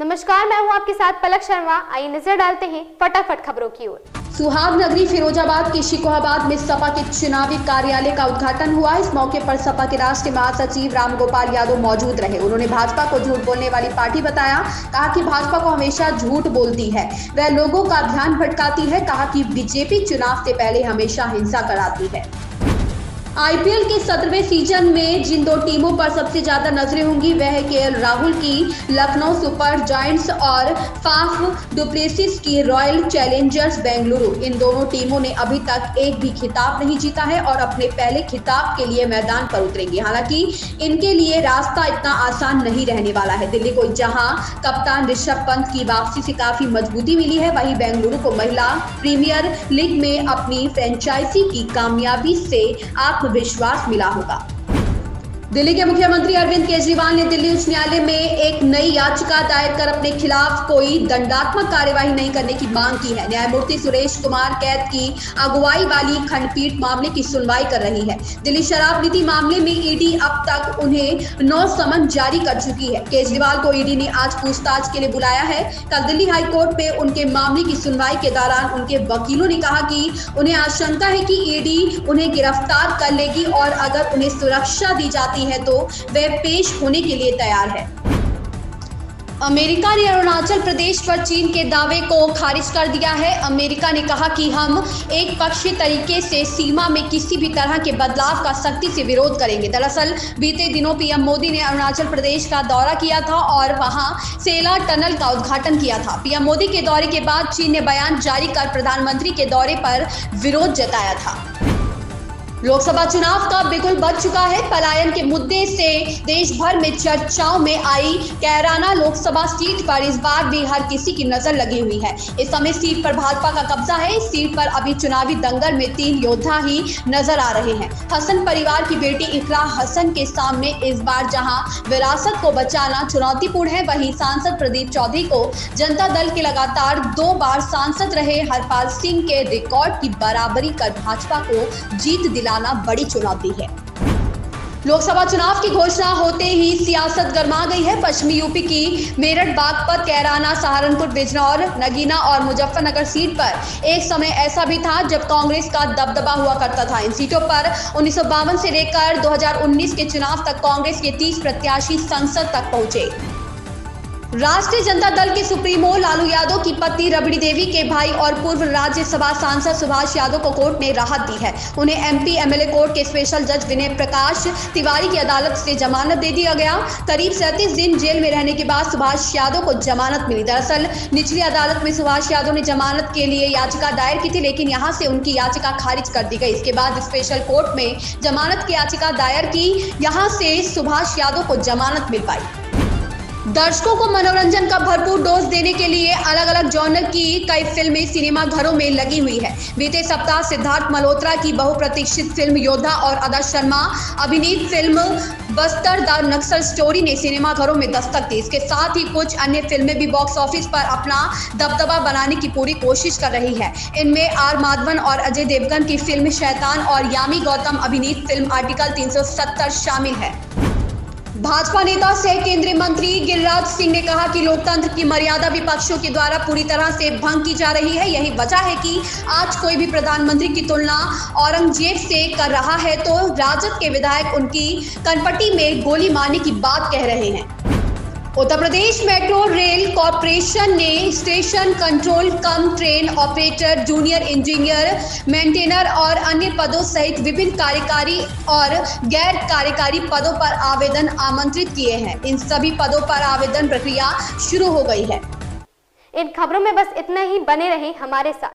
नमस्कार, मैं हूं आपके साथ पलक शर्मा। आइए नजर डालते हैं फटाफट खबरों की ओर। सुहाग नगरी फिरोजाबाद के शिकोहाबाद में सपा के चुनावी कार्यालय का उद्घाटन हुआ। इस मौके पर सपा के राष्ट्रीय महासचिव रामगोपाल यादव मौजूद रहे। उन्होंने भाजपा को झूठ बोलने वाली पार्टी बताया। कहा कि भाजपा को हमेशा झूठ बोलती है, वह लोगों का ध्यान भटकाती है। कहा कि बीजेपी चुनाव से पहले हमेशा हिंसा कराती है। आईपीएल के 17वें सीजन में जिन दो टीमों पर सबसे ज्यादा नजरें होंगी वह है केएल राहुल की लखनऊ सुपर जायंट्स और फाफ डुप्लेसिस की रॉयल चैलेंजर्स बेंगलुरु। इन दोनों टीमों ने अभी तक एक भी खिताब नहीं जीता है और अपने पहले खिताब के लिए मैदान पर उतरेंगे। हालांकि इनके लिए रास्ता इतना आसान नहीं रहने वाला है। दिल्ली को जहां कप्तान ऋषभ पंत की वापसी से काफी मजबूती मिली है, वहीं बेंगलुरु को महिला प्रीमियर लीग में अपनी फ्रेंचाइजी की कामयाबी से विश्वास मिला होगा। दिल्ली के मुख्यमंत्री अरविंद केजरीवाल ने दिल्ली उच्च न्यायालय में एक नई याचिका दायर कर अपने खिलाफ कोई दंडात्मक कार्यवाही नहीं करने की मांग की है। न्यायमूर्ति सुरेश कुमार कैत की अगुवाई वाली खंडपीठ मामले की सुनवाई कर रही है। दिल्ली शराब नीति मामले में ईडी अब तक उन्हें 9 समन जारी कर चुकी है। केजरीवाल को ईडी ने आज पूछताछ के लिए बुलाया है। कल दिल्ली हाईकोर्ट में उनके मामले की सुनवाई के दौरान उनके वकीलों ने कहा कि उन्हें आशंका है कि ईडी उन्हें गिरफ्तार कर लेगी और अगर उन्हें सुरक्षा दी जाती है तो वे पेश होने के लिए तैयार है। अमेरिका ने अरुणाचल प्रदेश पर चीन के दावे को खारिज कर दिया है। अमेरिका ने कहा कि हम एक पक्षीय तरीके से सीमा में किसी भी तरह के बदलाव का सख्ती से विरोध करेंगे। दरअसल बीते दिनों पीएम मोदी ने अरुणाचल प्रदेश का दौरा किया था और वहां सेला टनल का उद्घाटन किया था। पीएम मोदी के दौरे के बाद चीन ने बयान जारी कर प्रधानमंत्री के दौरे पर विरोध जताया था। लोकसभा चुनाव का बिगुल बज चुका है। पलायन के मुद्दे से देश भर में चर्चाओं में आई कैराना लोकसभा सीट पर इस बार भी हर किसी की नजर लगी हुई है। इस समय सीट पर भाजपा का कब्जा है। इस सीट पर अभी चुनावी दंगल में 3 योद्धा ही नजर आ रहे हैं। हसन परिवार की बेटी इकरा हसन के सामने इस बार जहां विरासत को बचाना चुनौतीपूर्ण है, वहीं सांसद प्रदीप चौधरी को जनता दल के लगातार 2 बार सांसद रहे हरपाल सिंह के रिकॉर्ड की बराबरी कर भाजपा को जीत दिला बड़ी चुनौती है। लोकसभा चुनाव की घोषणा होते ही सियासत गर्मा गई है। पश्चिमी यूपी की मेरठ, बागपत, कैराना, सहारनपुर, बिजनौर, नगीना और मुजफ्फरनगर सीट पर एक समय ऐसा भी था जब कांग्रेस का दबदबा हुआ करता था। इन सीटों पर 1952 से लेकर 2019 के चुनाव तक कांग्रेस के 30 प्रत्याशी संसद तक पहुंचे। राष्ट्रीय जनता दल के सुप्रीमो लालू यादव की पत्नी रबड़ी देवी के भाई और पूर्व राज्यसभा सांसद सुभाष यादव को कोर्ट ने राहत दी है। उन्हें एमपी एमएलए कोर्ट के स्पेशल जज विनय प्रकाश तिवारी की अदालत से जमानत दे दिया गया। करीब 37 दिन जेल में रहने के बाद सुभाष यादव को जमानत मिली। दरअसल निचली अदालत में सुभाष यादव ने जमानत के लिए याचिका दायर की थी, लेकिन यहां से उनकी याचिका खारिज कर दी गई। इसके बाद स्पेशल कोर्ट में जमानत की याचिका दायर की, यहां से सुभाष यादव को जमानत मिल पाई। दर्शकों को मनोरंजन का भरपूर डोज देने के लिए अलग अलग जॉनर की कई फिल्में सिनेमा घरों में लगी हुई है। बीते सप्ताह सिद्धार्थ मल्होत्रा की बहुप्रतीक्षित फिल्म योद्धा और आदर्श शर्मा अभिनीत film Bastar the Naxal story ने सिनेमा घरों में दस्तक दी। इसके साथ ही कुछ अन्य फिल्में भी बॉक्स ऑफिस पर अपना दबदबा बनाने की पूरी कोशिश कर रही है। इनमें आर माधवन और अजय देवगन की फिल्म शैतान और यामी गौतम अभिनीत फिल्म आर्टिकल 370 शामिल है। भाजपा नेता सह केंद्रीय मंत्री गिरिराज सिंह ने कहा कि लोकतंत्र की मर्यादा विपक्षों के द्वारा पूरी तरह से भंग की जा रही है। यही वजह है कि आज कोई भी प्रधानमंत्री की तुलना औरंगजेब से कर रहा है तो राजद के विधायक उनकी कनपट्टी में गोली मारने की बात कह रहे हैं। Uttar Pradesh metro rail corporation ने station control cum train operator, junior engineer, maintainer और अन्य पदों सहित विभिन्न कार्यकारी और गैर कार्यकारी पदों पर आवेदन आमंत्रित किए हैं। इन सभी पदों पर आवेदन प्रक्रिया शुरू हो गई है। इन खबरों में बस इतना ही। बने रहें हमारे साथ।